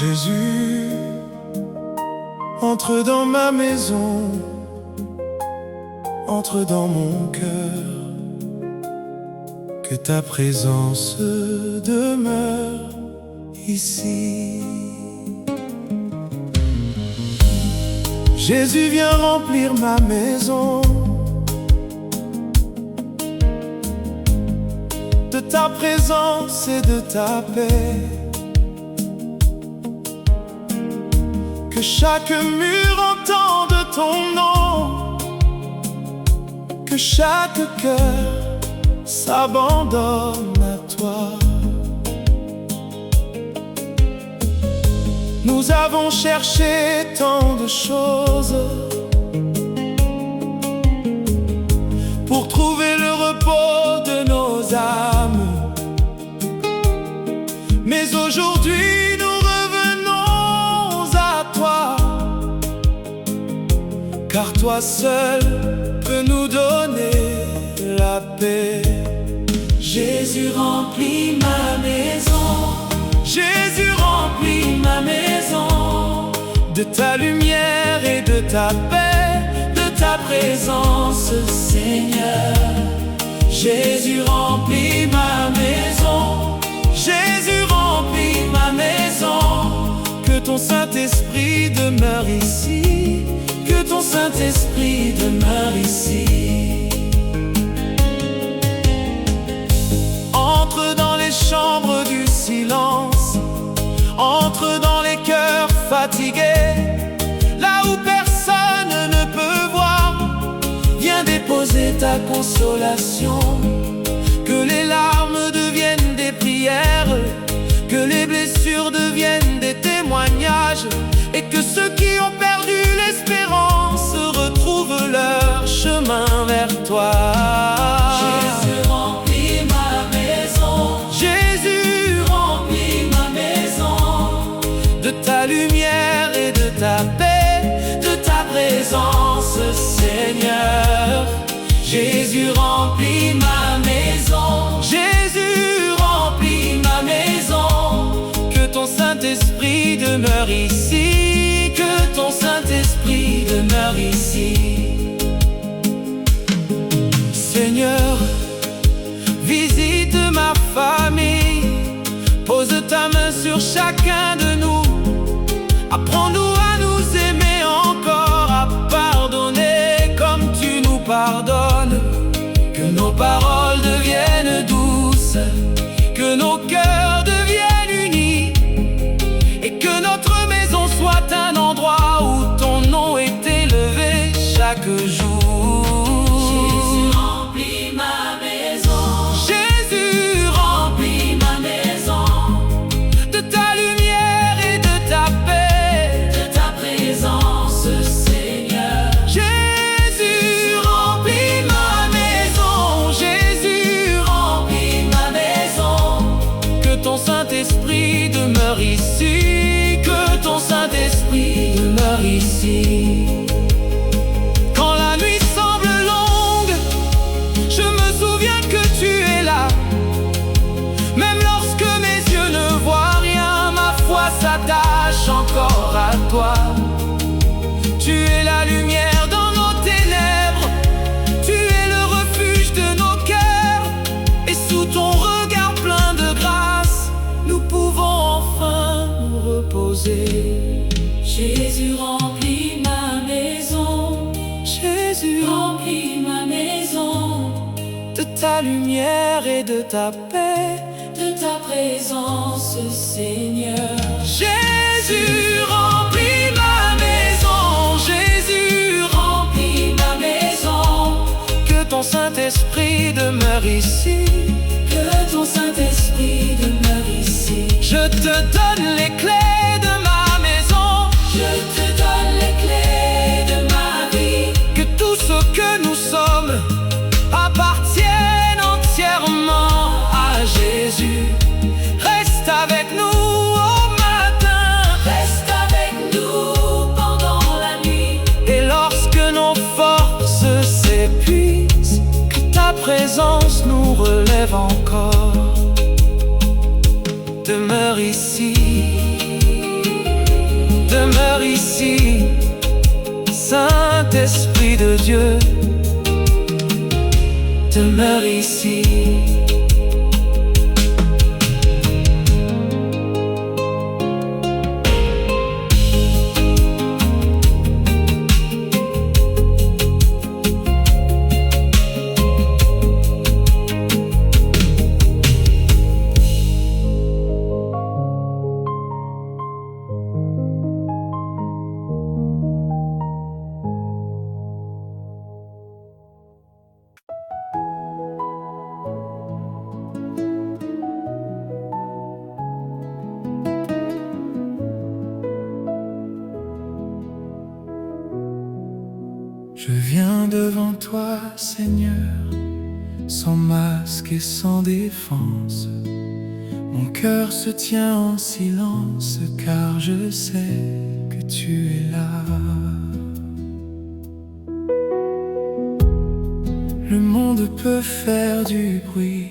Jésus, entre dans ma maison, entre dans mon cœur, que ta présence demeure ici. Jésus, viens remplir ma maison de ta présence et de ta paix. Que chaque mur entende ton nom, que chaque cœur s'abandonne à toi. Nous avons cherché tant de choses pour trouver le repos de nos âmes, mais aujourd'hui nous revenons à toi, car toi seul peux nous donner la paix. Jésus remplit ma maison, Jésus remplit ma maison de ta lumière et de ta paix, de ta présence, Seigneur. Jésus remplit ma maison, Jésus remplit ma maison. Que ton Saint-Esprit demeure ici, que ton Saint-Esprit demeure ici. Entre dans les chambres du silence, entre dans les cœurs fatigués, là où personne ne peut voir. Viens déposer ta consolation, que les larmes deviennent des prières, que les blessures deviennent des témoignages, et que ceux qui ont perdu l'espérance retrouvent leur chemin vers toi. Jésus remplit ma maison, Jésus remplit ma maison de ta lumière et de ta paix, de ta présence, Seigneur. Jésus remplit ma maison, Jésus remplit ma maison. Que ton Saint-Esprit demeure ici, que ton Saint-Esprit demeure ici. Seigneur, visite ma famille, pose ta main sur chacun de nous. Apprends-nous à nous aimer encore, à pardonner comme tu nous pardonnes. Que nos paroles deviennent douces, que nos cœurs deviennent unis, et que notre maison soit un endroit où ton nom est élevé chaque jour. Jésus remplit ma maison, Jésus remplit ma maison de ta lumière et de ta paix, de ta présence, Seigneur. Jésus remplit ma maison, Jésus Remplis ma maison, que ton Saint-Esprit demeure ici, que ton Saint-Esprit demeure ici. Quand la nuit semble longue, je me souviens que tu es là. Même lorsque mes yeux ne voient rien, ma foi s'attache encore à toi. Tu es la lumière dans nos ténèbres, tu es le refuge de nos cœurs, et sous ton regard plein de grâce, nous pouvons enfin nous reposer. Jésus remplit ma maison, Jésus, remplis ma maison de ta lumière et de ta paix, de ta présence, Seigneur. Jésus remplit ma maison, Jésus Remplis ma maison, que ton Saint-Esprit demeure ici. que ton Saint-Esprit demeure ici. Je te donne les clés de ma maison, Je te donne les clés de ma vie, que tout ce que nous sommes appartienne entièrement à Jésus. Reste avec nous au matin, reste avec nous pendant la nuit. et lorsque nos forces s'épuisent, que ta présence nous relève encore. Demeure ici. demeure ici. Saint-Esprit de Dieu, demeure ici. Je viens devant toi, Seigneur, sans masque et sans défense. Mon cœur se tient en silence, car je sais que tu es là. Le monde peut faire du bruit,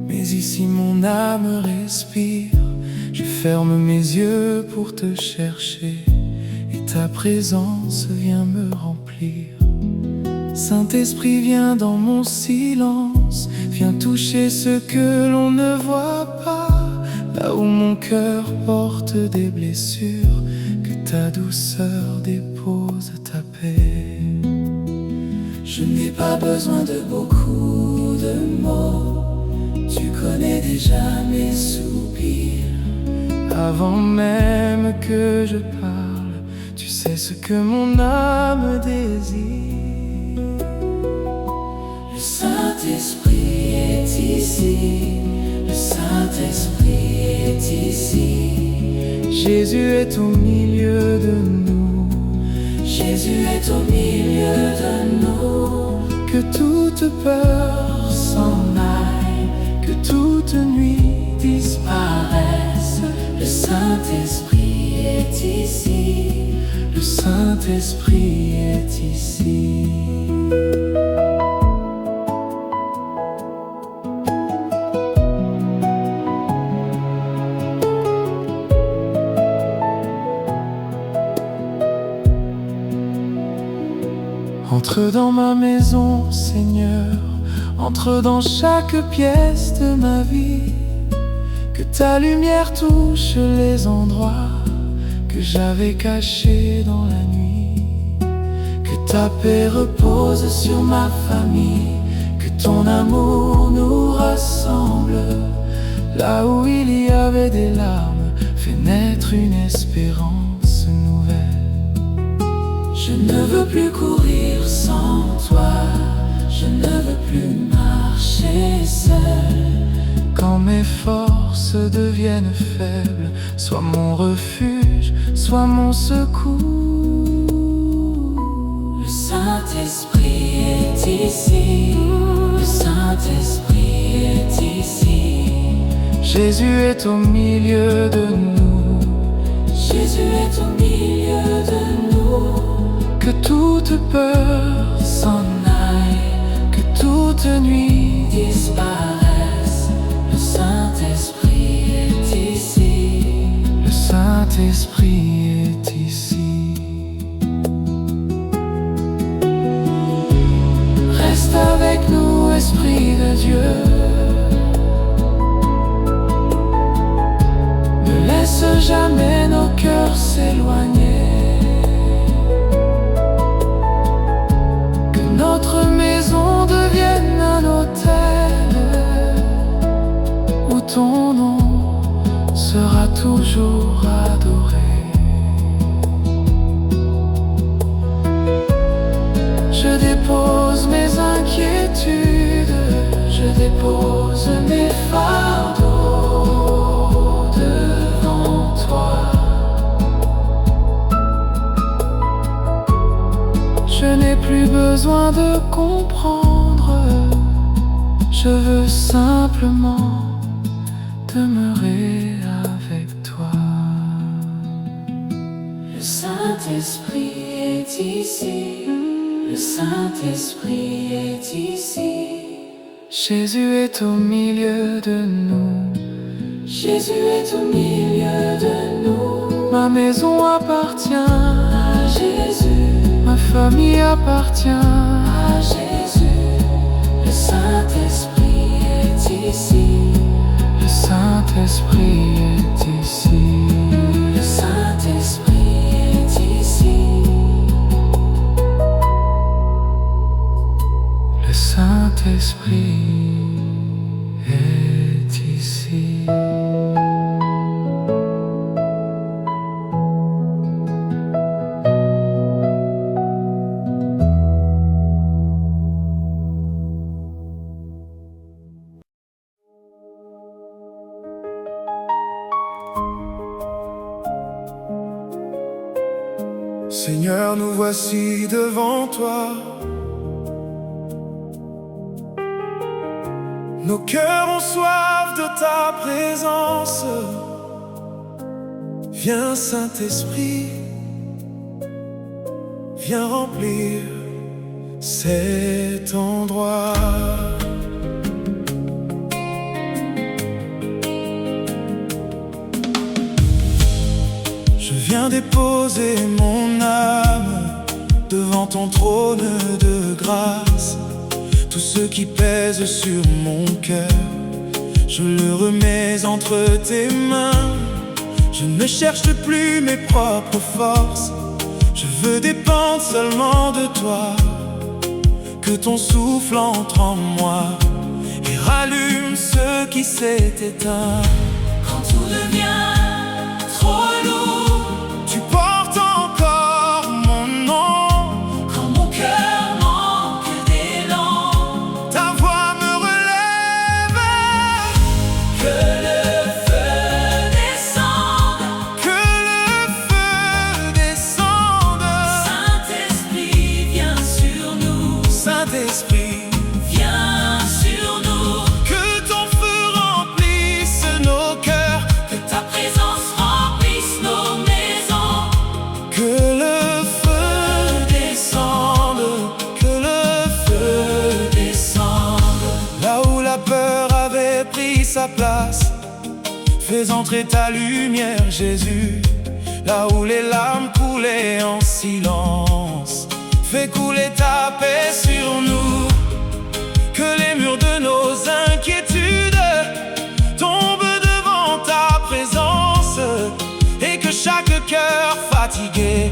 mais ici mon âme respire. Je ferme mes yeux pour te chercher, et ta présence vient me remplir. Saint-Esprit, viens dans mon silence, viens toucher ce que l'on ne voit pas. Là où mon cœur porte des blessures, que ta douceur dépose ta paix. Je n'ai pas besoin de beaucoup de mots, tu connais déjà mes soupirs. Avant même que je parle, tu sais ce que mon âme désire. Le Saint-Esprit est ici, le Saint-Esprit est ici. Jésus est au milieu de nous, Jésus est au milieu de nous. Que toute peur s'en aille, que toute nuit disparaisse. Le Saint-Esprit est ici, le Saint-Esprit est ici. Entre dans ma maison, Seigneur, entre dans chaque pièce de ma vie. Que ta lumière touche les endroits que j'avais cachés dans la nuit. Que ta paix repose sur ma famille, que ton amour nous rassemble. Là où il y avait des larmes, fais naître une espérance nouvelle. Je ne veux plus courir sans toi, je ne veux plus marcher seul. Quand mes forces deviennent faibles, sois mon refuge, sois mon secours. Le Saint-Esprit est ici, le Saint-Esprit est ici. Jésus est au milieu de nous, Jésus est au milieu de nous. Que toute peur s'en aille, que toute nuit disparaisse. Le Saint-Esprit est ici, le Saint-Esprit est ici. Reste avec nous, Esprit de Dieu. Ne laisse jamais nos cœurs s'éloigner. Notre maison devienne un hôtel où ton nom sera toujours adoré. Je dépose mes inquiétudes, je dépose mes fardeaux devant toi. Je n'ai plus besoin de comprendre, je veux simplement demeurer avec toi. Le Saint-Esprit est ici, le Saint-Esprit est ici. Jésus est au milieu de nous, Jésus est au milieu de nous. Ma maison appartient à Jésus, ma famille appartient à Jésus. Le Saint-Esprit est ici, le Saint-Esprit est ici. le Saint-Esprit est ici, Le Saint-Esprit est ici. Seigneur, nous voici devant toi. Nos cœurs ont soif de ta présence. Viens, Saint-Esprit, viens remplir cet endroit. Je viens déposer mon âme devant ton trône de grâce. Tout ce qui pèse sur mon cœur, je le remets entre tes mains. Je ne cherche plus mes propres forces, je veux dépendre seulement de toi. Que ton souffle entre en moi et rallume ce qui s'est éteint. quand tout devient trop lourd, Tu portes encore mon nom, quand mon cœur manque d'élan, ta voix me relève. que le feu descende, Que le feu descende. Saint-Esprit, viens sur nous, Saint-Esprit, viens sur nous, que ton feu remplisse nos cœurs. que ta présence remplisse nos maisons, Que le feu descende, que le feu descende, là où la peur avait pris sa place, fais entrer ta lumière, Jésus. Là où les larmes coulaient en silence, fais couler ta paix sur nous. Que les murs de nos inquiétudes tombent devant ta présence, et que chaque cœur fatigué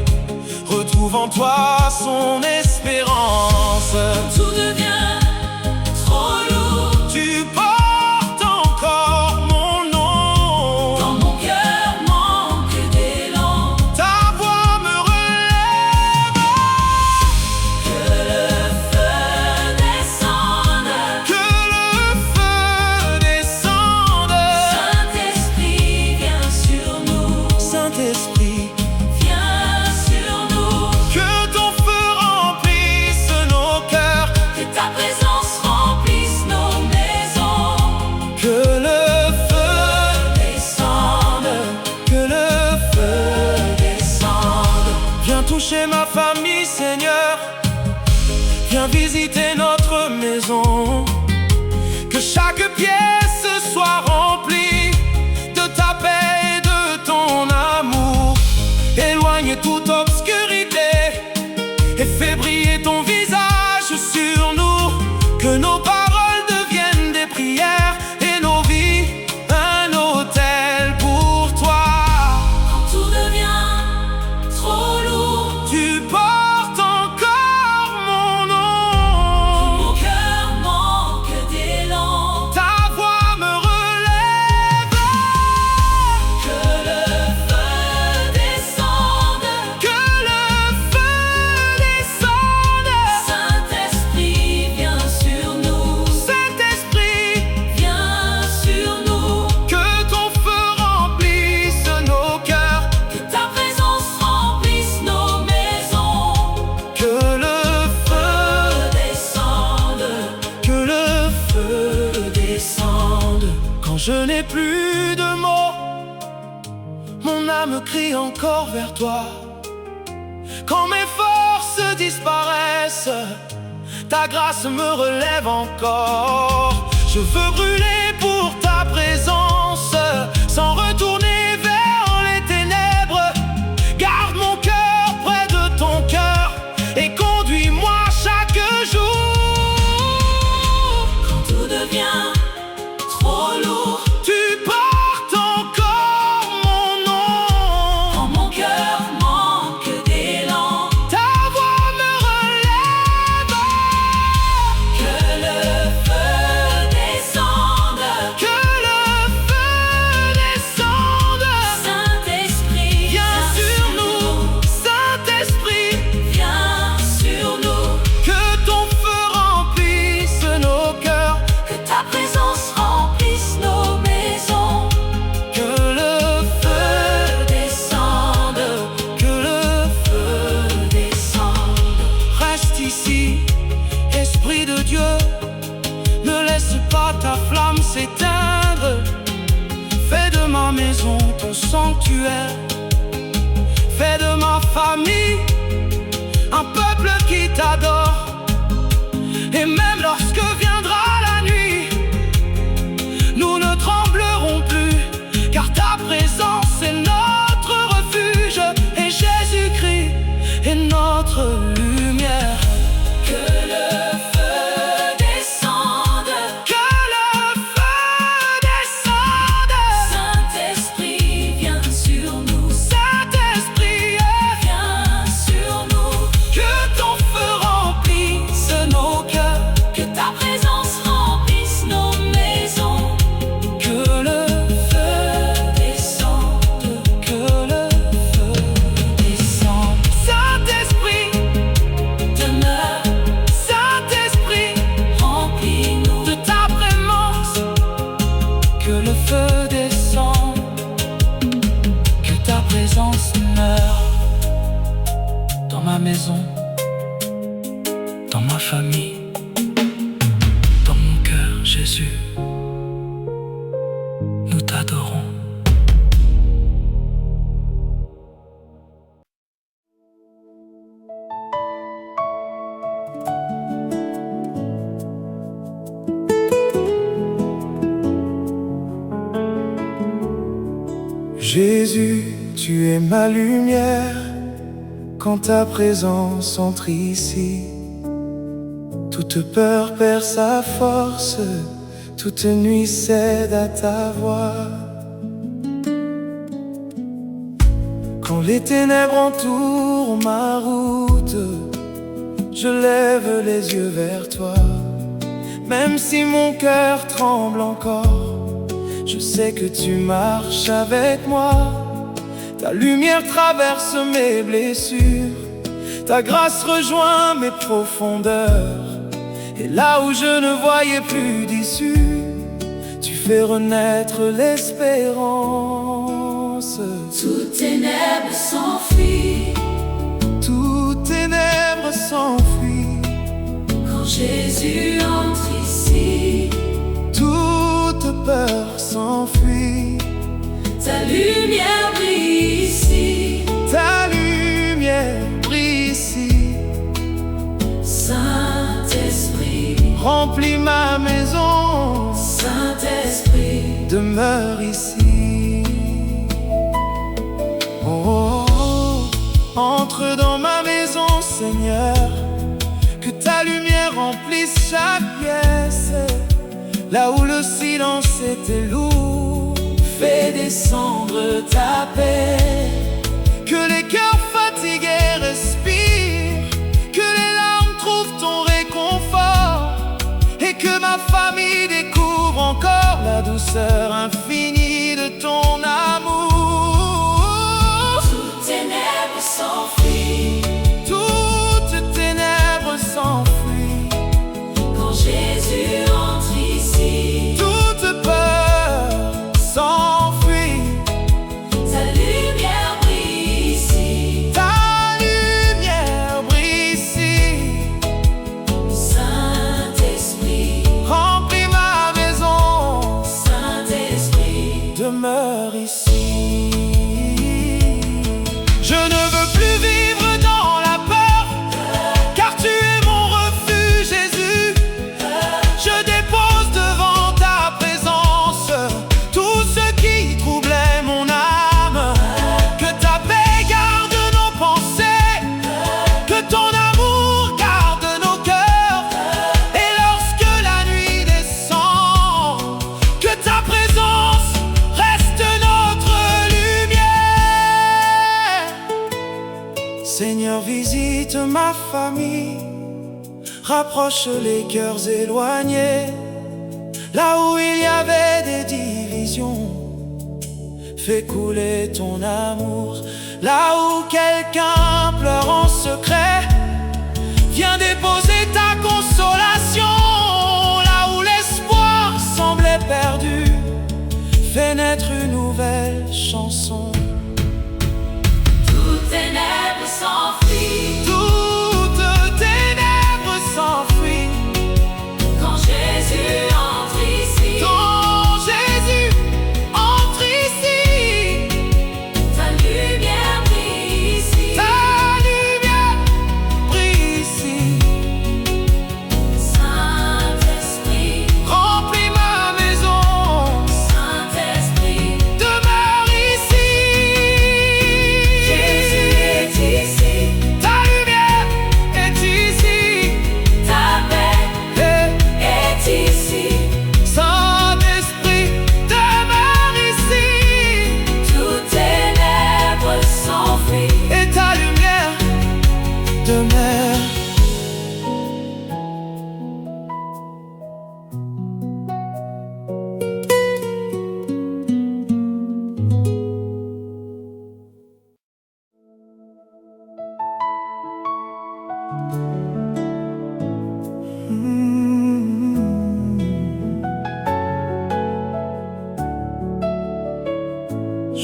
retrouve en toi son espérance. tout devient trop lourd, Tu portes encore mon nom, quand mon cœur manque d'élan, ta voix me relève. que le feu descende, Que le feu descende. Saint-Esprit, viens sur nous, Saint-Esprit, viens sur nous, que ton feu remplisse nos cœurs. que ta présence remplisse nos maisons, Que le feu descende, que le feu descende, viens toucher ma famille, Seigneur. Viens visiter notre maison. Que chaque pièce soit remplie de ta paix et de ton amour. Éloigne toute obscurité et fais briller ton visage sur nous. Que nos paroles deviennent des prières et nos vies un autel pour toi. quand tout devient trop lourd, Tu portes encore mon nom, mon cœur manque d'élan, ta voix me relève. que le feu descende, Que le feu descende. Saint-Esprit, viens sur nous, Saint-Esprit, viens sur nous, que ton feu remplisse nos cœurs. que ta présence remplisse nos maisons, Que le feu, descende, que le feu descende, Quand je n'ai plus de mots, mon âme crie encore vers toi. Quand mes forces disparaissent, ta grâce me relève encore. Je veux brûler pour ta présence, sans retourner vers les ténèbres. vois ta flamme s'éteindre. Fais de ma maison ton sanctuaire. Fais de ma famille un peuple qui t'adore. Et même lorsque viendra la nuit, nous ne tremblerons plus, car ta présence est notre refuge, et Jésus-Christ est notre lumière. Que le feu descende, Que le feu descende. Saint-Esprit, viens sur nous, Saint-Esprit, viens sur nous, que ton feu remplisse nos cœurs. que ta présence remplisse nos maisons. Que le feu Descende, que le feu descende, Saint-Esprit, demeure, Saint-Esprit, remplis-nous. de ta présence. Que le feu descende, que ta présence meure dans ma maison, dans ma famille, dans mon cœur, Jésus. Nous t'adorons. Jésus, tu es ma lumière. Quand ta présence entre ici, toute peur perd sa force, toute nuit cède à ta voix. Quand les ténèbres entourent ma route, je lève les yeux vers toi. Même si mon cœur tremble encore, je sais que tu marches avec moi. Ta lumière traverse mes blessures, ta grâce rejoint mes profondeurs. Et là où je ne voyais plus d'issue, tu fais renaître l'espérance. Toutes ténèbres s'enfuient Toutes ténèbres s'enfuient quand Jésus entre ici. toute peur s'enfuit. Ta lumière brille ici, Ta lumière brille ici. Saint-Esprit, Remplis ma maison, Saint-Esprit, demeure ici. Oh, oh, oh, entre dans ma maison, Seigneur, que ta lumière remplisse chaque pièce. Là où le silence était lourd, fais descendre ta paix. Que les cœurs fatigués respirent, que les larmes trouvent ton réconfort, et que ma famille découvre encore la douceur infinie de ton amour. toutes ténèbres s'enfuient Toutes ténèbres s'enfuient quand Jésus entre ici. toute peur s'enfuit. Ta lumière brille ici, Ta lumière brille ici. Saint-Esprit, Remplis ma maison, Saint-Esprit, demeure ici. Je ne veux plus vivre dans la peur, car tu es mon refuge, Jésus. Je dépose devant ta présence tout ce qui troublait mon âme. Que ta paix garde nos pensées, que ton amour garde nos cœurs. Et lorsque la nuit descend, que ta présence reste notre lumière. Seigneur, visite ma famille, rapproche les cœurs éloignés. Là où il y avait des divisions, fais couler ton amour. Là où quelqu'un pleure en secret, viens déposer ta consolation. Là où l'espoir semblait perdu, fais naître une nouvelle chanson. toutes ténèbres s'enfuient Toutes ténèbres s'enfuient quand Jésus entre ici.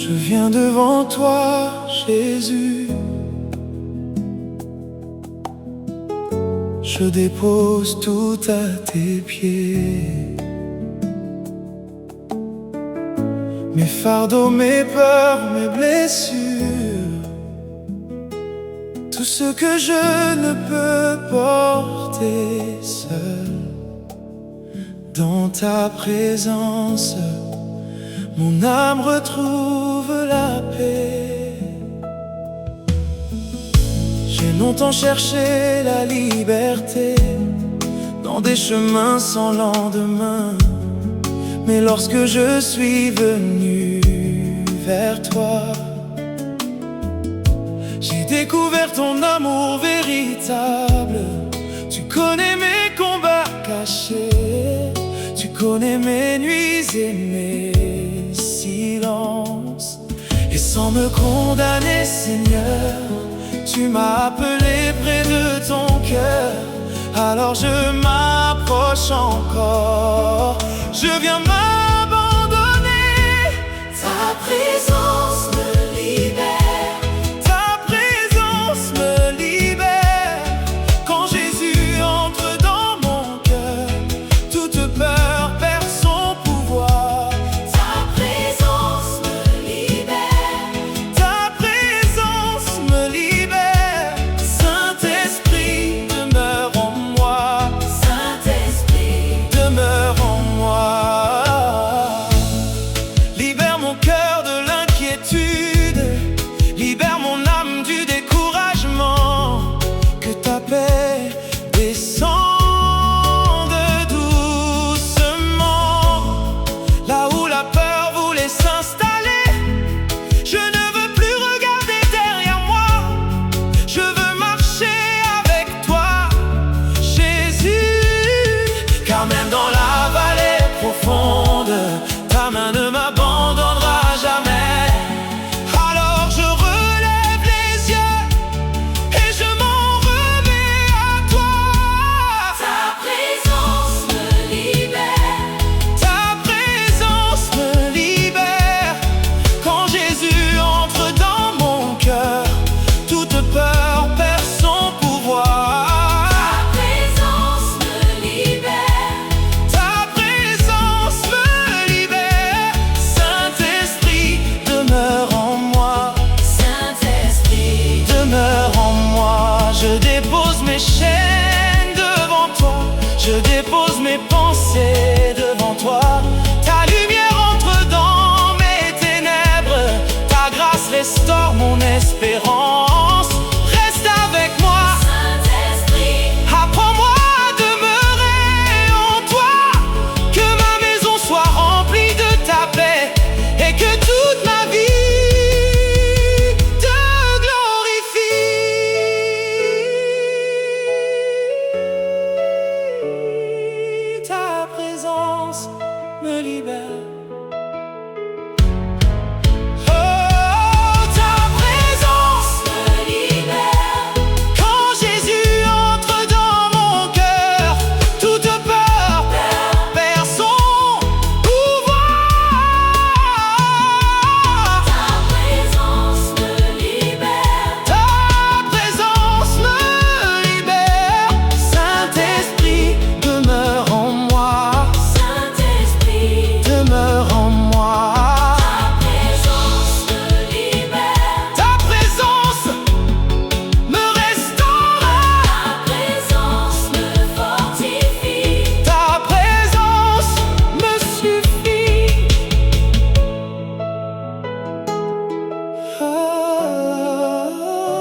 Je viens devant toi, Jésus. Je dépose tout à tes pieds. Mes fardeaux, mes peurs, mes blessures, tout ce que je ne peux porter seul. Dans ta présence, mon âme retrouve la paix. J'ai longtemps cherché la liberté dans des chemins sans lendemain. Mais lorsque je suis venu vers toi, j'ai découvert ton amour véritable. Tu connais mes combats cachés, tu connais mes nuits et mes silences. Et sans me condamner, Seigneur, tu m'as appelé près de ton cœur. Alors je m'approche encore, je viens m'abandonner. Ta présence me libère. Ta présence me libère. Quand Jésus entre dans mon cœur, toute peur perd son pouvoir. Ta présence me libère. Ta présence me libère. Saint-Esprit, demeure en moi. Saint-Esprit, Demeure en moi. Libère mon cœur de l'inquiétude, libère mon âme du découragement. Que ta paix descende doucement. Là où la peur voulait s'installer, je ne veux plus regarder derrière moi. Je veux marcher avec toi, Jésus. Car même dans la vallée profonde, ta main ne m'abandonnera jamais. Alors je relève les yeux et je m'en remets à toi. ta présence me libère. Ta présence me libère. Quand Jésus entre dans mon cœur, toute peur perd son pouvoir. Ta présence me libère. Ta présence me libère. Saint-Esprit, demeure en moi. Saint-Esprit, Demeure en moi. Je dépose mes chaînes devant toi. Je dépose mes pensées devant toi. Ta lumière entre dans mes ténèbres. Ta grâce restaure mon espérance. Reste avec moi. Saint-Esprit, Apprends-moi à demeurer en toi. Que ma maison soit remplie de ta paix et que toute ma vie te glorifie. Ta présence me libère. Oh, ta présence me libère. quand Jésus entre dans mon cœur, toute peur perd son pouvoir. Ta présence me libère. Ta présence me libère. Saint-Esprit, demeure en moi. Saint-Esprit, Demeure en moi. ta présence me libère. Ta présence me restaure. Ta présence me fortifie. Ta présence me suffit.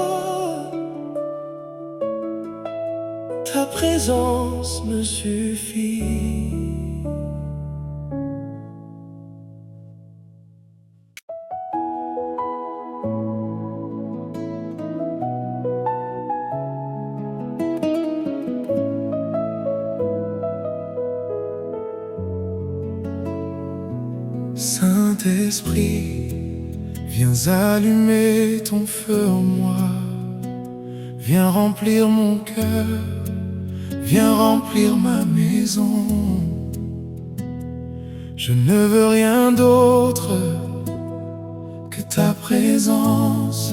Ah. Ta présence me suffit. Saint-Esprit, viens allumer ton feu en moi. Viens remplir mon cœur, viens remplir ma maison. Je ne veux rien d'autre que ta présence,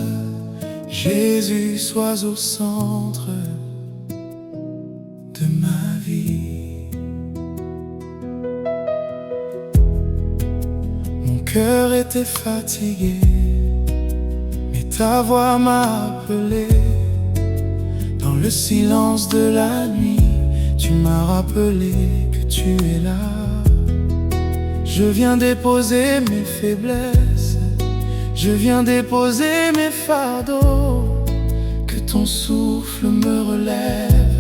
Jésus, sois au centre de ma vie. Mon cœur était fatigué, mais ta voix m'a appelé. Dans le silence de la nuit, tu m'as rappelé que tu es là. Je viens déposer mes faiblesses, je viens déposer mes fardeaux. Que ton souffle me relève,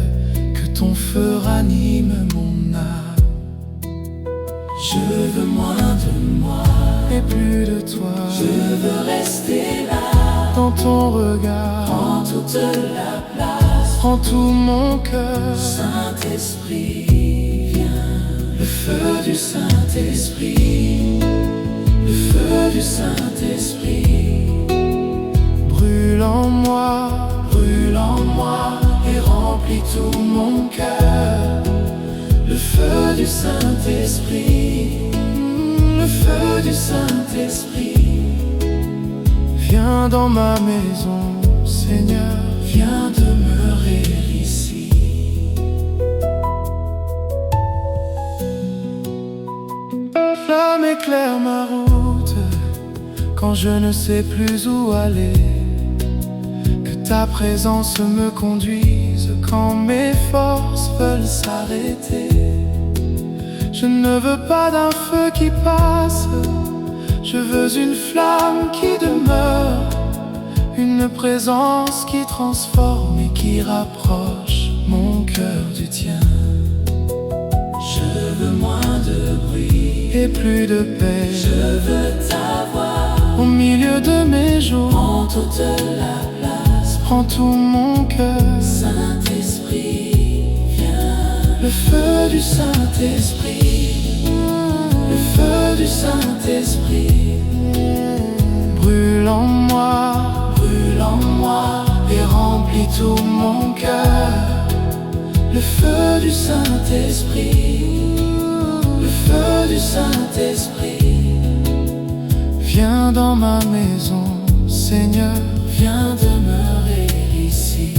que ton feu ranime mon âme. Je veux moins de moi et plus de toi. Je veux rester là, dans ton regard. prends toute la place, Prends tout mon cœur. Saint-Esprit, viens. Le feu du Saint-Esprit, le feu du Saint-Esprit. Brûle en moi Et remplis tout mon cœur. Le feu du Saint-Esprit, le feu du Saint-Esprit. Viens dans ma maison, Seigneur. Viens demeurer ici. Flamme éclaire ma route quand je ne sais plus où aller. Que ta présence me conduise quand mes forces veulent s'arrêter. Je ne veux pas d'un feu qui passe, je veux une flamme qui demeure. Une présence qui transforme et qui rapproche mon cœur du tien. Je veux moins de bruit Et plus de paix. Je veux ta voix Au milieu de mes jours. prends toute la place. Prends tout mon cœur. Saint-Esprit, viens. Le feu du Saint-Esprit, le feu du Saint-Esprit. brûle en moi Et remplis tout mon cœur. le feu du Saint-Esprit, le feu du Saint-Esprit. Viens dans ma maison, Seigneur. Viens demeurer ici.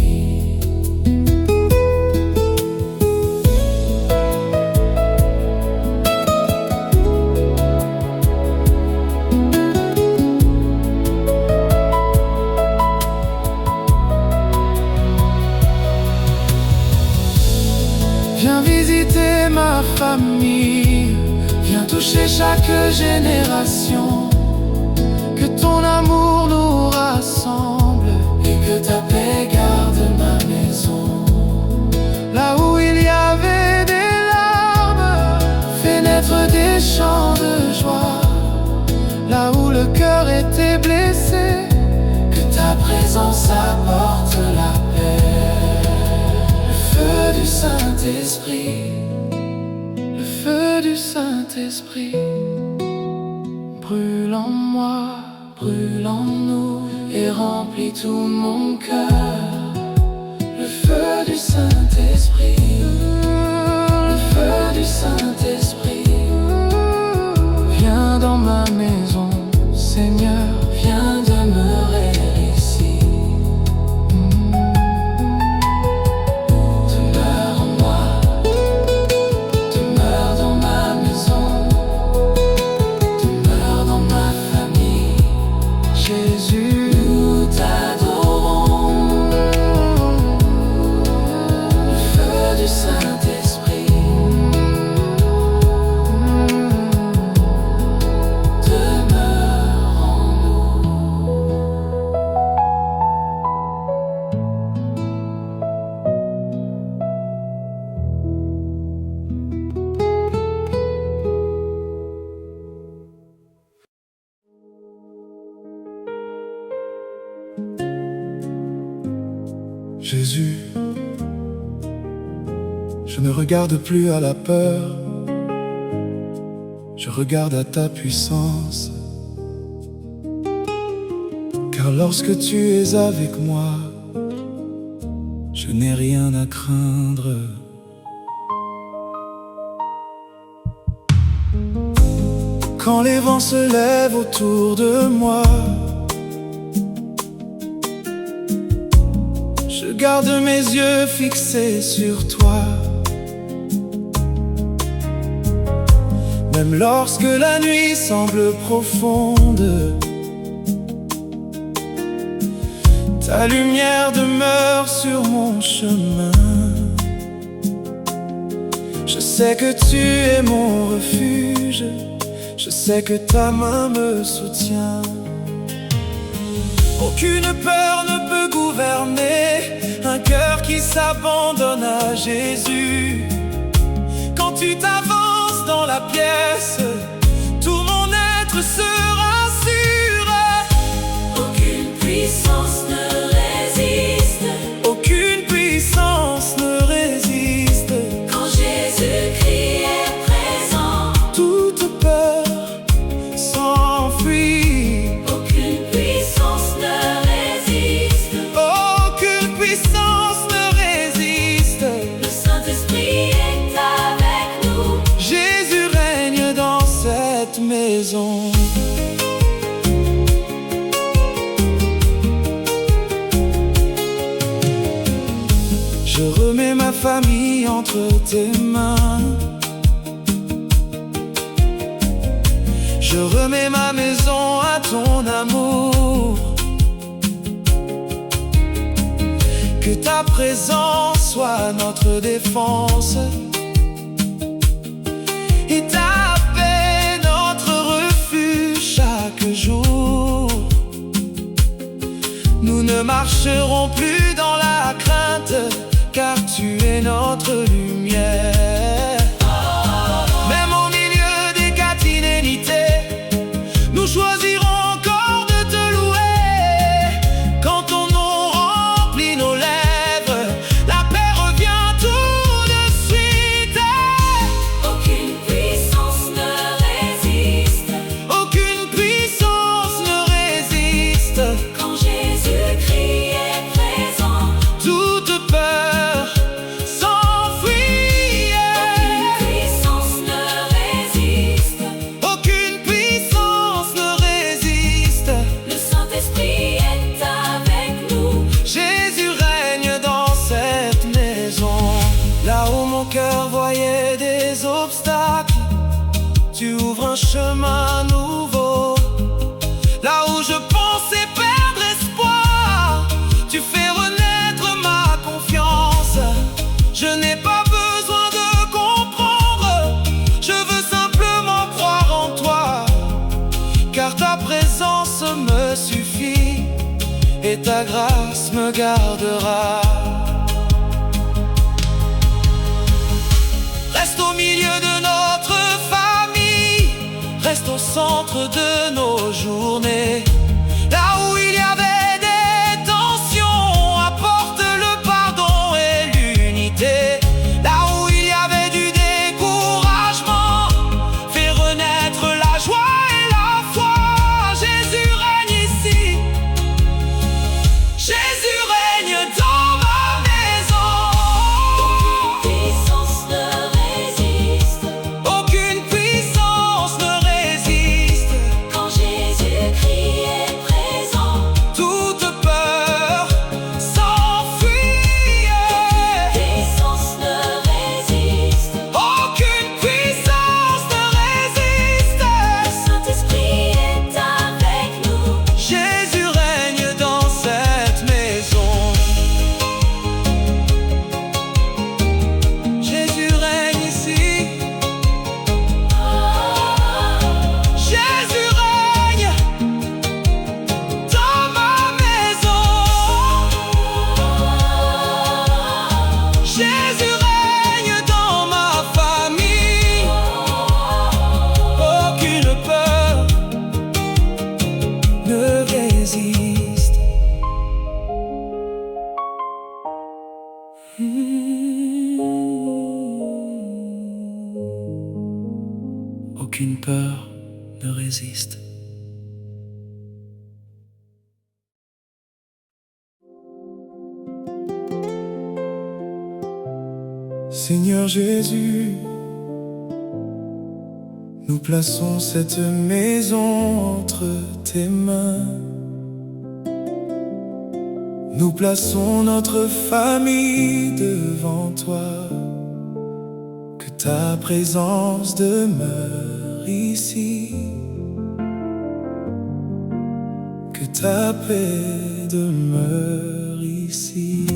Viens visiter ma famille, viens toucher chaque génération. Que ton amour nous rassemble Et que ta paix garde ma maison. là où il y avait des larmes. Fais naître des chants de joie là où le cœur était blessé. Que ta présence apporte la paix. Le feu du Saint-Esprit, Le feu du Saint-Esprit brûle en moi, brûle en nous et remplit tout mon cœur. Le feu du Saint-Esprit, le feu du Saint-Esprit. viens dans ma maison, Seigneur. Viens demeurer ici. Demeure en moi, demeure dans ma maison, demeure dans ma famille. Jésus, Nous t'adorons. Le feu du Saint-Esprit, demeure en nous. Jésus, je ne regarde plus à la peur, je regarde à ta puissance. Car lorsque tu es avec moi, je n'ai rien à craindre. Quand les vents se lèvent autour de moi, Garde mes yeux fixés sur toi. Même lorsque la nuit semble profonde, ta lumière demeure sur mon chemin. Je sais que tu es mon refuge, je sais que ta main me soutient. Aucune peur ne peut gouverner un cœur qui s'abandonne à Jésus. Quand tu t'avances dans la pièce, tout mon être se rassure. Aucune puissance ne résiste. Aucune puissance ne résiste. Quand Jésus-Christ est présent, Toute peur s'enfuit. aucune puissance ne résiste. Aucune puissance ne résiste. Le Saint-Esprit est avec nous. Jésus règne dans cette maison. Je remets ma famille entre tes mains. Je remets ma maison à ton amour. Que ta présence soit notre défense et ta paix notre refuge chaque jour. Nous ne marcherons plus dans la crainte, car tu es notre lumière. Même au milieu des catinenités, nous choisirons encore de te louer. Quand ton nom remplit nos lèvres, la paix revient tout de suite. Aucune puissance ne résiste. Aucune puissance ne résiste. Quand Jésus-Christ est présent, Toute peur s'enfuit. aucune puissance ne résiste. Aucune puissance ne résiste. Le Saint-Esprit est avec nous. Jésus règne dans cette maison. Là où mon cœur voyait des obstacles, tu ouvres un chemin nouveau. Là où je pensais perdre espoir, tu fais renaître ma confiance. Je n'ai pas besoin de comprendre, je veux simplement croire en toi. Car ta présence me suffit et ta grâce me gardera. Reste au milieu de notre famille, reste au centre de nos journées. Là où il y avait des tensions, apporte le pardon et l'unité. Là où il y avait du découragement, fais renaître la joie et la foi. Jésus règne ici, Jésus règne dans ma maison. Puissance ne résiste. Aucune puissance ne résiste. Quand Jésus-Christ est présent, Toute peur s'enfuit. puissance ne résiste. Aucune puissance ne résiste. Le Saint-Esprit est avec nous. Jésus règne dans cette maison. Jésus règne ici. Jésus règne dans ma maison. Jésus règne dans ma famille. Aucune peur ne résiste. Aucune peur ne résiste. Seigneur Jésus, nous plaçons cette maison entre tes mains. Nous plaçons notre famille devant toi. Que ta présence demeure ici. Que ta paix demeure ici.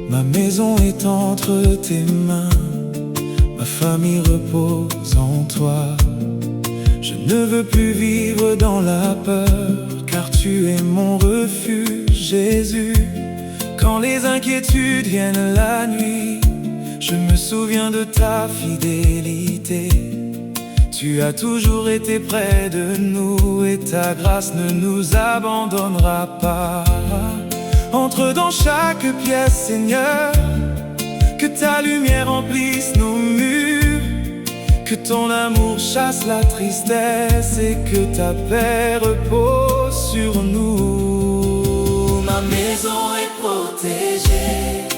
Ma maison est entre tes mains, ma famille repose en toi. Je ne veux plus vivre dans la peur, car tu es mon refuge, Jésus. Quand les inquiétudes viennent la nuit, je me souviens de ta fidélité. Tu as toujours été près de nous et ta grâce ne nous abandonnera pas. Entre dans chaque pièce, Seigneur, que ta lumière remplisse nos murs, que ton amour chasse la tristesse et que ta paix repose sur nous. Ma maison est protégée,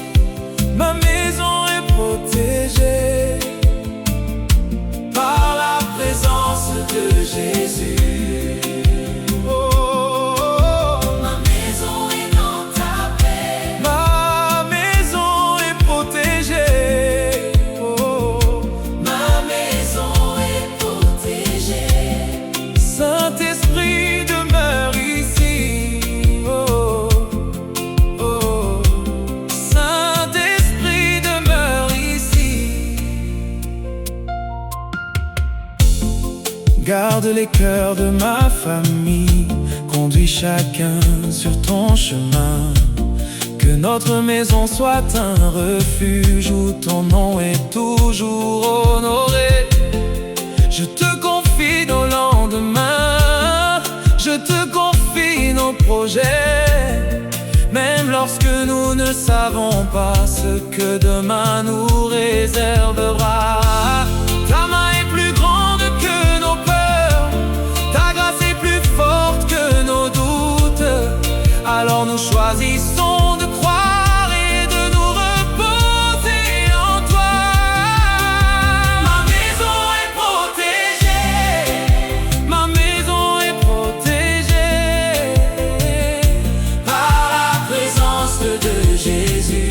ma maison est protégée par la présence de Jésus. Saint-Esprit demeure ici. Saint-Esprit demeure ici. Garde les cœurs de ma famille, conduis chacun sur ton chemin. Que notre maison soit un refuge où ton nom est toujours honoré. Je te confie nos lendemains, je te confie nos projets. Même lorsque nous ne savons pas ce que demain nous réservera. Ta main est plus grande que nos peurs, ta grâce est plus forte que nos doutes. Alors nous choisissons de croire et de nous reposer en toi. Ma maison est protégée, ma maison est protégée par la présence de Jésus.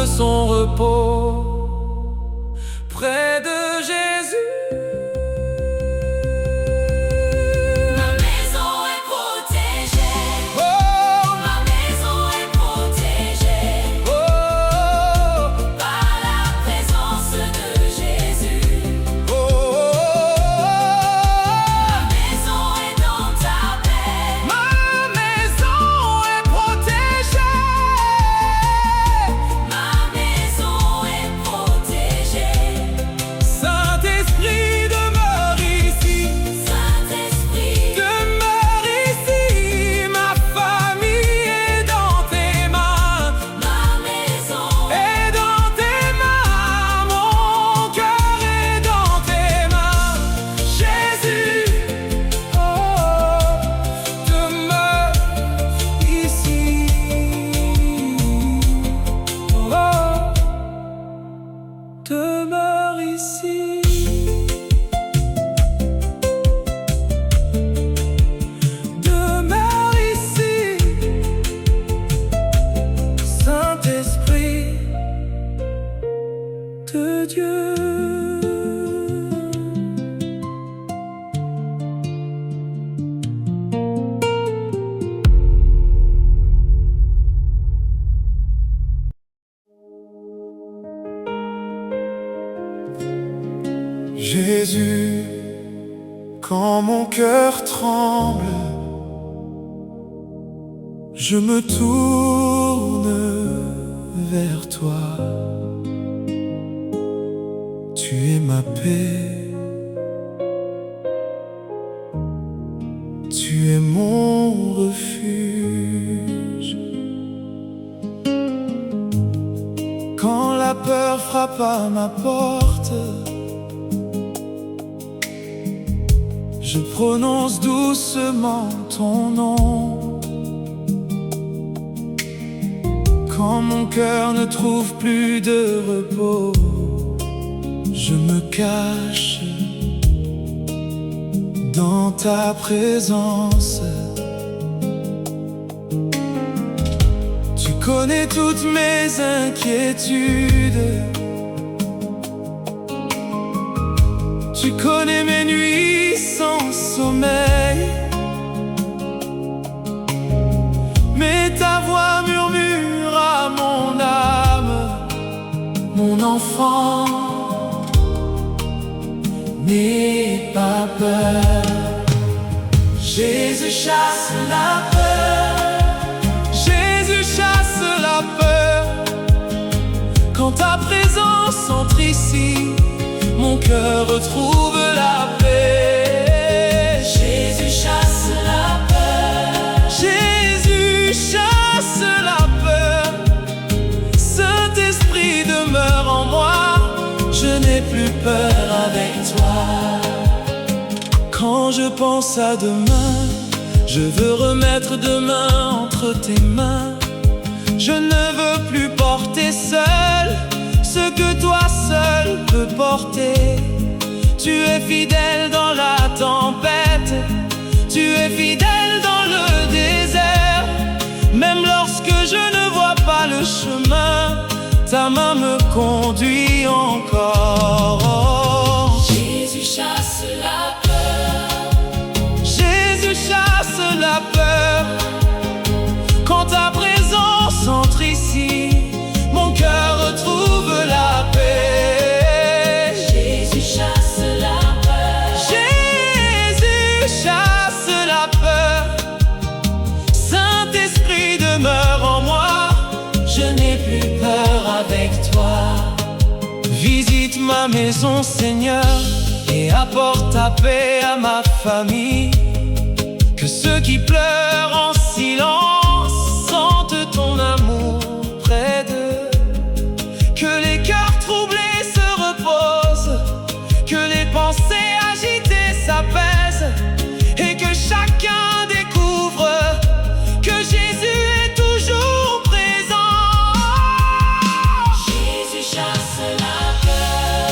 Son repos près de Jésus. Ma maison est protégée. Oh, ma maison est protégée. Oh, par la présence de Jésus. Ma maison est dans ta paix. ma maison est protégée. Saint-Esprit demeure ici. Saint-Esprit demeure ici. Ma famille est dans tes mains. ma maison est dans tes mains. Mon cœur est dans tes mains. Jésus, oh, demeure ici. Oh, demeure ici. Demeure ici, Saint-Esprit de Dieu. Jésus, quand mon cœur tremble, je me tourne vers toi. Tu es ma paix, tu es mon refuge. Quand la peur frappe à ma porte, je prononce doucement ton nom. Quand mon cœur ne trouve plus de repos, je me cache dans ta présence. Tu connais toutes mes inquiétudes, tu connais mes nuits sans sommeil, mais ta voix murmure à mon âme: mon enfant, n'aie pas peur. Jésus chasse la peur, Jésus chasse la peur. Quand ta présence entre ici, mon cœur retrouve la paix. Jésus chasse la peur, Jésus chasse la peur. Saint-Esprit demeure en moi, je n'ai plus peur avec toi. Quand je pense à demain, je veux remettre demain entre tes mains. Je ne veux plus porter seul ce que toi seul peux porter. Tu es fidèle dans la tempête, tu es fidèle dans le désert. Même lorsque je ne vois pas le chemin, ta main me conduit encore. Jésus chasse la peur, Jésus chasse la peur. Quand ta présence entre ici, mon cœur retrouve la paix. Jésus chasse la peur, Jésus chasse la peur. Saint-Esprit demeure en moi, je n'ai plus peur avec toi. Visite ma maison, Seigneur, et apporte ta paix à ma famille. Que ceux qui pleurent en silence sentent ton amour près d'eux. Que les cœurs troublés se reposent, que les pensées agitées s'apaisent, et que chacun découvre que Jésus est toujours présent. Jésus chasse la peur,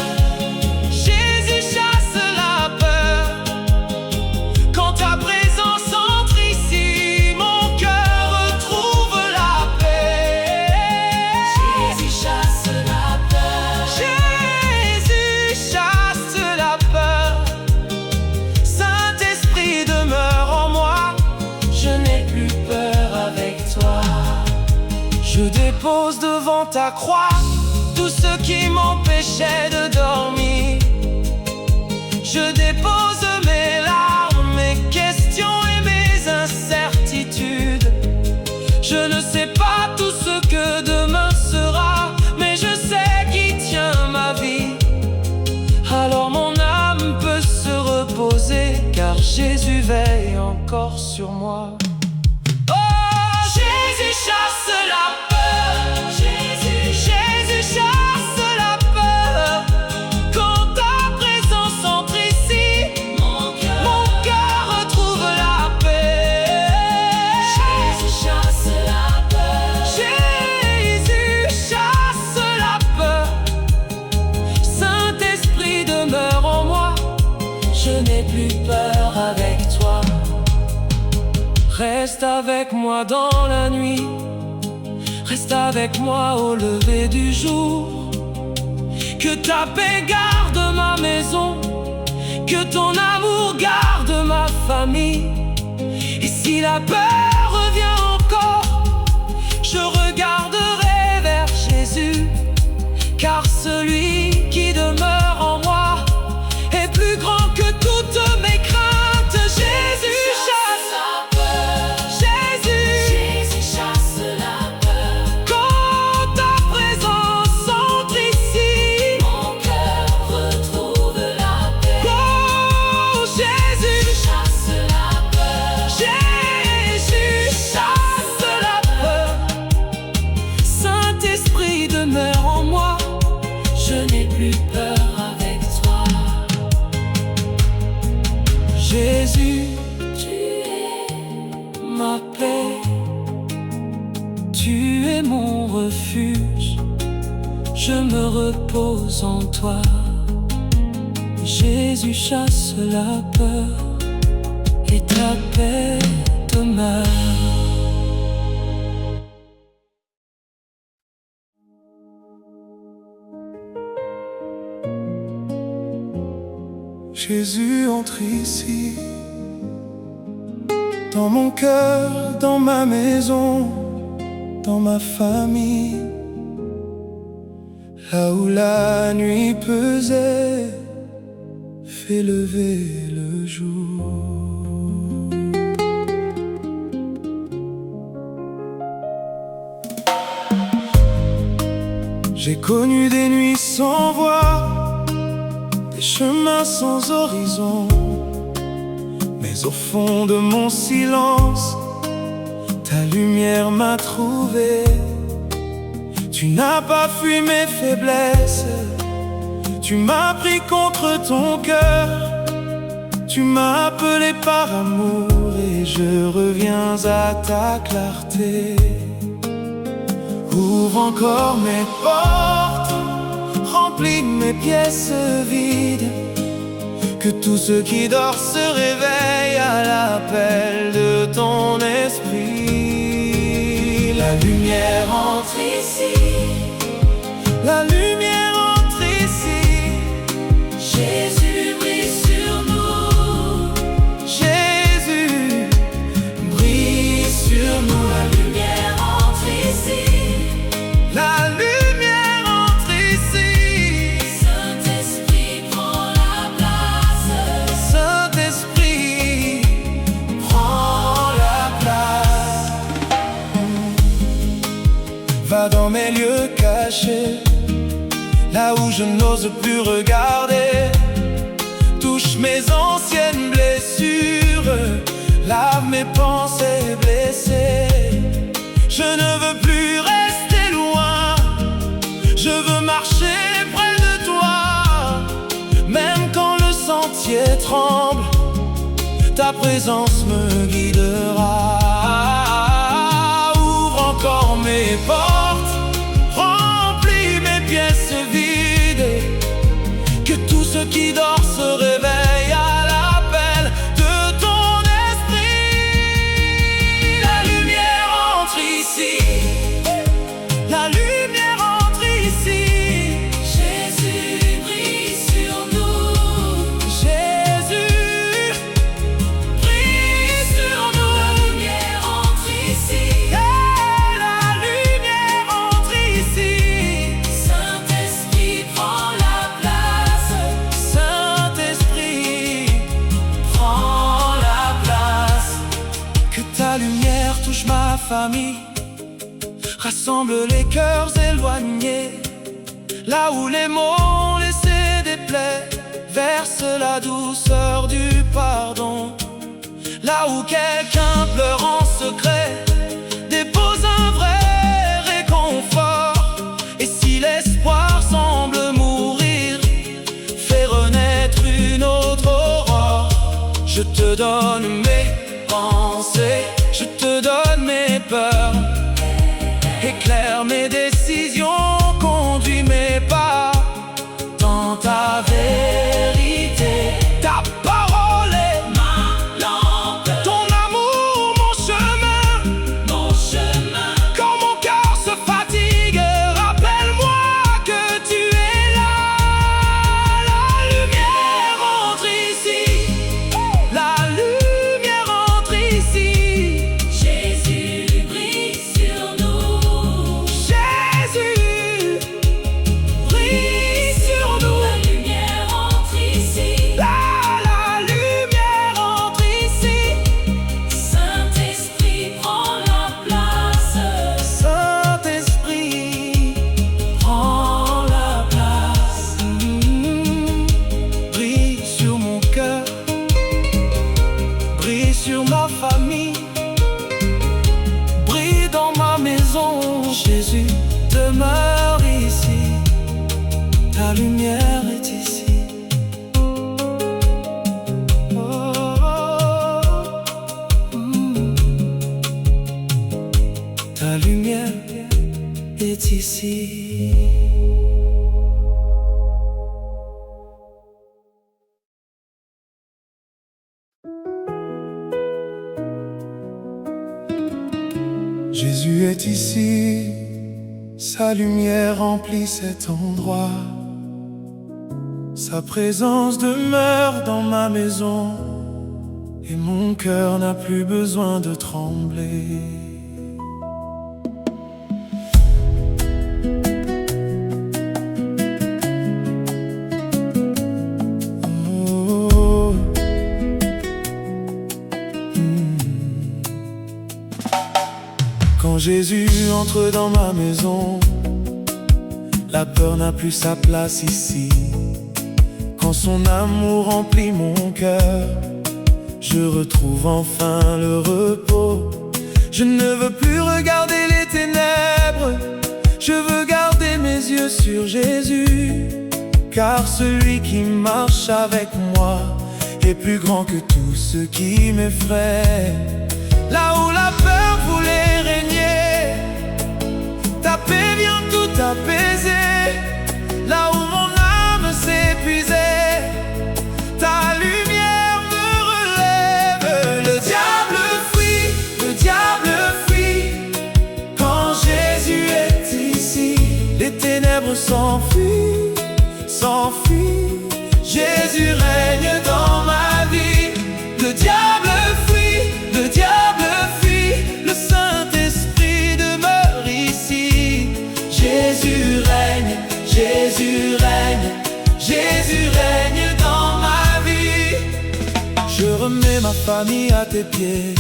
Jésus chasse la peur. Quand ta présence entre ici, mon cœur retrouve la paix. Jésus chasse la peur, Jésus chasse la peur. Saint-Esprit demeure en moi, je n'ai plus peur avec toi. Je dépose devant ta croix tout ce qui m'empêchait de dormir. Je dépose mes larmes, mes questions et mes incertitudes. Je ne sais pas tout ce que demain sera, mais je sais qui tient ma vie. Alors mon âme peut se reposer, car Jésus veille encore sur moi. Oh, Jésus chasse la peur, Jésus chasse la peur. Quand ta présence entre ici, mon cœur retrouve la paix. Jésus chasse la peur, Jésus chasse la peur. Saint-Esprit demeure en moi, je n'ai plus peur avec toi. Reste avec moi dans la nuit, reste avec moi au lever du jour. Que ta paix garde ma maison, que ton amour garde ma famille. Et si la peur revient encore, je regarderai vers Jésus, car celui qui demeure en moi je me repose en toi. Jésus chasse la peur et ta paix demeure. Jésus entre ici, dans mon cœur, dans ma maison, dans ma famille, là où la nuit pesait, fait lever le jour. J'ai connu des nuits sans voix, des chemins sans horizon, mais au fond de mon silence, ta lumière m'a trouvé. Tu n'as pas fui mes faiblesses, tu m'as pris contre ton cœur, tu m'as appelé par amour et je reviens à ta clarté. Ouvre encore mes portes, remplis mes pièces vides, que tout ce qui dort se réveille à l'appel de ton esprit. La lumière entre ici, la lumière entre ici. Jésus brille sur nous. Jésus brille sur nous. La lumière entre ici. La lumière entre ici. Saint-Esprit prend la place. Saint-Esprit prend la place. Va dans mes lieux cachés, là où je n'ose plus regarder. Touche mes anciennes blessures, lave mes pensées blessées. Je ne veux plus rester loin, je veux marcher près de toi. Même quand le sentier tremble, ta présence me guidera. Ouvre encore mes portes, remplis mes pièces vides, que tout ce qui dort se réveille à l'appel de ton esprit. La lumière entre ici, la lumière entre ici. Jésus brille sur nous. Jésus Brille sur nous. La lumière entre ici. la lumière entre ici. Saint-Esprit prend la place. Saint-Esprit prend la place. Que ta lumière touche ma famille, rassemble les cœurs éloignés, là où les mots ont laissé des plaies, verse la douceur du pardon. Là où quelqu'un pleure en secret, dépose un vrai réconfort. Et si l'espoir semble mourir, fais renaître une autre aurore. Je te donne mes pensées, je te donne mes peurs. Éclaire mes décisions, conduis mes pas dans ta vérité. Ta parole est Ma lampe, ton amour, mon chemin. mon chemin. Quand mon cœur se fatigue, rappelle-moi que tu es là. La lumière entre ici, la lumière entre ici. Jésus brille sur nous. Jésus brille sur nous. La lumière entre ici. La lumière entre ici. Saint-Esprit prend la place. Saint-Esprit prend la place. Brille sur mon cœur, brille sur ma famille, brille dans ma maison. Jésus demeure ici, ta lumière est ici. Oh, ta lumière est ici. Jésus est ici, sa lumière remplit cet endroit. Sa présence demeure dans ma maison, et mon cœur n'a plus besoin de trembler. Oh. Quand Jésus entre dans ma maison, la peur n'a plus sa place ici. Quand son amour remplit mon cœur, je retrouve enfin le repos. Je ne veux plus regarder les ténèbres, je veux garder mes yeux sur Jésus. Car celui qui marche avec moi est plus grand que tout ce qui m'effraie. Là où la peur voulait régner, ta paix vient tout apaiser. Là où mon âme s'épuisait, ta lumière me relève. Le diable fuit quand Jésus est ici. Les ténèbres s'enfuient, Jésus règne dans ma vie. Le diable fuit, le Saint-Esprit demeure ici. Jésus règne, Jésus règne, Jésus règne dans ma vie. Je remets ma famille à tes pieds,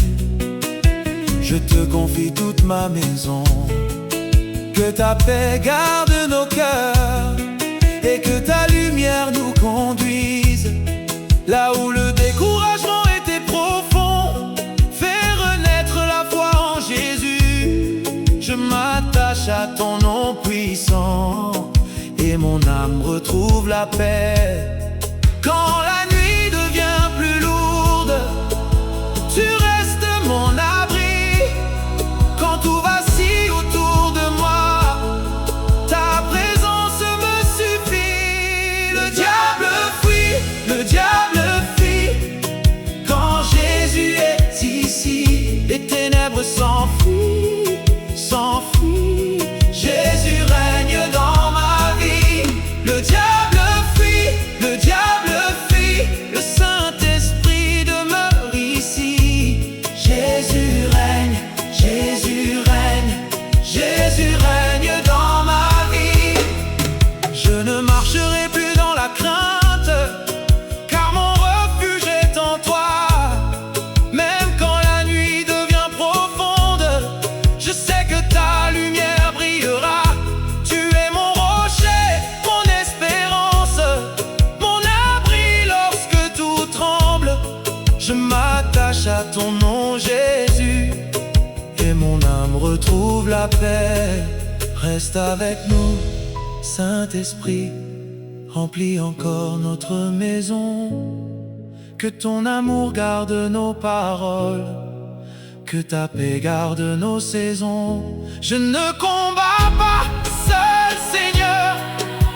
je te confie toute ma maison. Que ta paix garde nos cœurs et que ta lumière nous conduise. Là où le découragement était profond, fais renaître la foi en Jésus. Je m'attache à ton nom puissant et mon âme retrouve la paix. Quand la nuit devient plus lourde, tu restes mon abri. Quand tout vacille autour de moi, ta présence me suffit. Le diable fuit quand Jésus est ici. Les ténèbres s'enfuient, Jésus règne dans ma vie. Le diable fuit, le Saint-Esprit demeure ici. Jésus règne, Jésus règne, Jésus règne dans ma vie. Je ne marcherai plus dans la crainte, car mon refuge est en toi. Même quand la nuit devient profonde, je sais que ta lumière brillera. Tu es mon rocher, mon espérance, mon abri lorsque tout tremble. Je m'attache à ton nom, Jésus, et mon âme retrouve la paix. Reste avec nous, Saint-Esprit, remplis encore notre maison. Que ton amour garde nos paroles, que ta paix garde nos saisons. Je ne combats pas seul, Seigneur,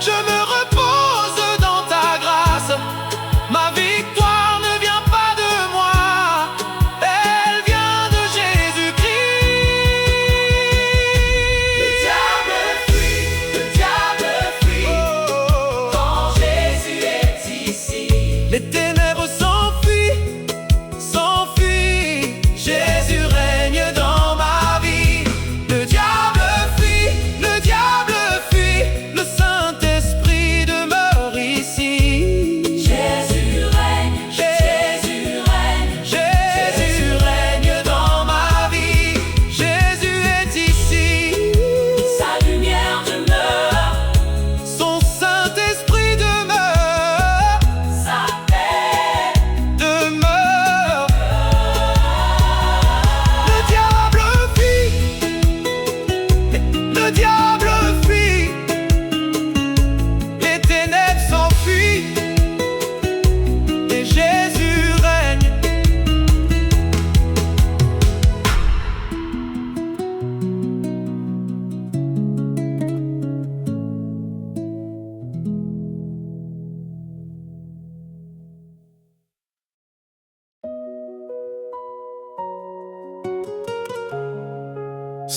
je me repose dans ta grâce. Ma victoire ne vient pas de moi, elle vient de Jésus-Christ. Le diable fuit quand Jésus est ici. Les ténèbres s'enfuient, Jésus règne dans ma vie. Le diable fuit,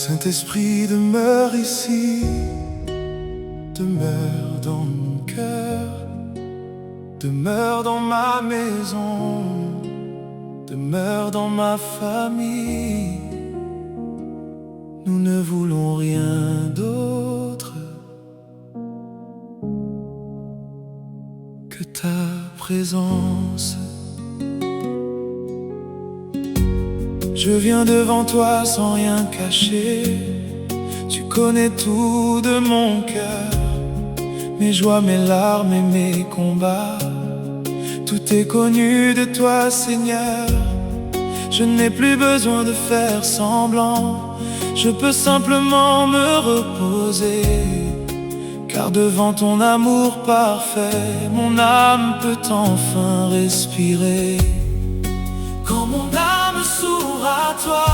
Saint-Esprit, demeure ici, demeure dans mon cœur, demeure dans ma maison, demeure dans ma famille. Nous ne voulons rien d'autre que ta présence. Je viens devant toi sans rien cacher. Tu connais tout de mon cœur, mes joies, mes larmes et mes combats. Tout est connu de toi, Seigneur. Je n'ai plus besoin de faire semblant. Je peux simplement me reposer, car devant ton amour parfait, mon âme peut enfin respirer. Quand mon âme s'ouvre à toi,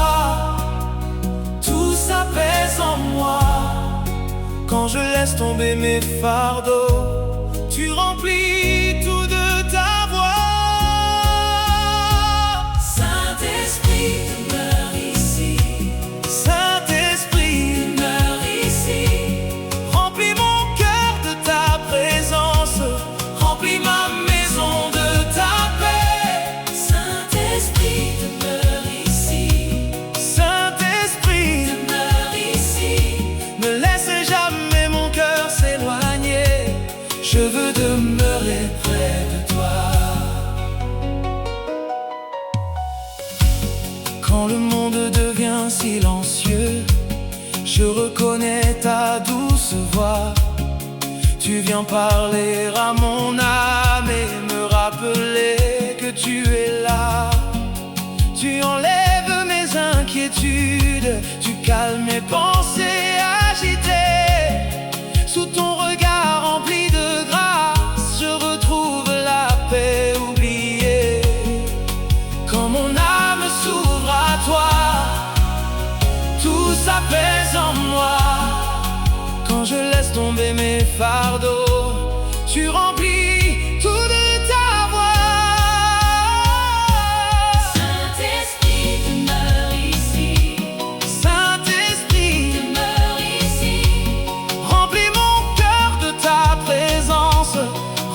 tout s'apaise en moi. Quand je laisse tomber mes fardeaux, tu remplis tout de ta voix. Saint-Esprit, demeure ici. Saint-Esprit, Demeure ici. remplis mon cœur de ta présence, Remplis ma maison de ta paix. Saint-Esprit, demeure ici. Saint-Esprit, Demeure ici. ne laisse jamais mon cœur s'éloigner. Je veux demeurer près de toi. Quand le monde devient silencieux, je reconnais ta douce voix. Tu viens parler à mon âme et me rappeler que tu es là. Tu enlèves mes inquiétudes, tu calmes mes pensées agitées. Sous ton regard rempli de grâce, je retrouve la paix oubliée. Quand mon âme s'ouvre à toi, tout s'apaise en moi. Quand je laisse tomber mes fardeaux, tu remplis tout de ta voix. Saint-Esprit, demeure ici. Saint-Esprit, Demeure ici. remplis mon cœur de ta présence,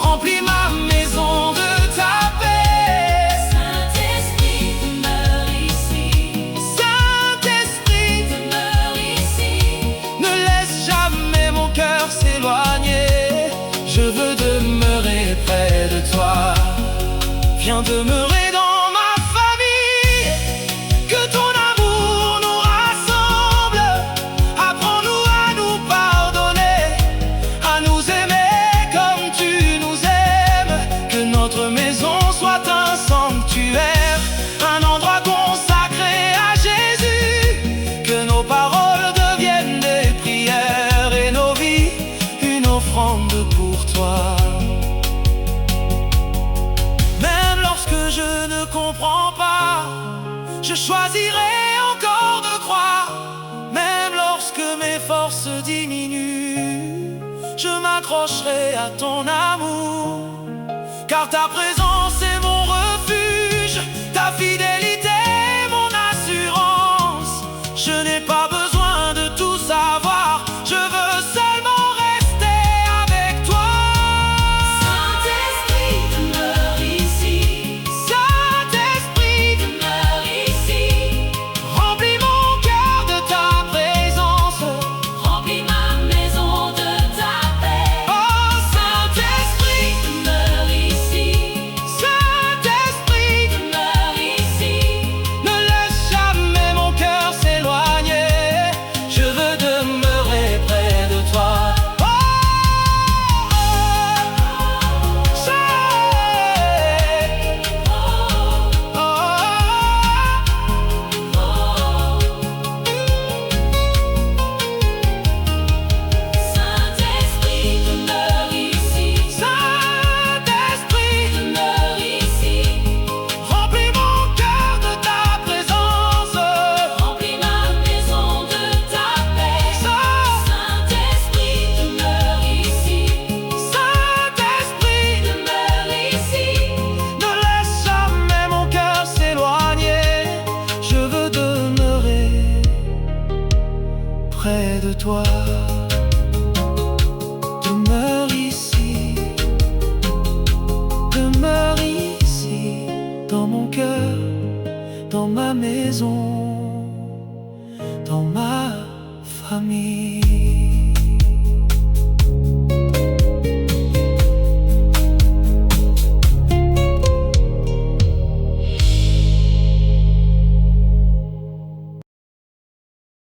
remplis ma maison de ta paix. Saint-Esprit, demeure ici. Saint-Esprit, Demeure ici. ne laisse jamais mon cœur s'éloigner. Je veux demeurer près de toi. Viens demeurer dans ma famille. Que ton amour nous rassemble. Apprends-nous à nous pardonner, à nous aimer comme tu nous aimes. Que notre maison soit un sanctuaire, un endroit consacré à Jésus. Que nos paroles deviennent des prières et nos vies une offrande pour toi. Même lorsque je ne comprends pas, je choisirai encore de croire. Même lorsque mes forces diminuent, je m'accrocherai à ton amour. Car ta présence est mon refuge, ta fidélité est mon assurance. Je n'ai pas besoin de tout savoir, je veux seulement rester avec toi. Saint-Esprit, demeure ici. Saint-Esprit, Demeure ici. remplis mon cœur de ta présence. Remplis ma maison de ta paix. Oh Saint-Esprit, Demeure ici. toi. Demeure ici, dans mon cœur, dans ma maison.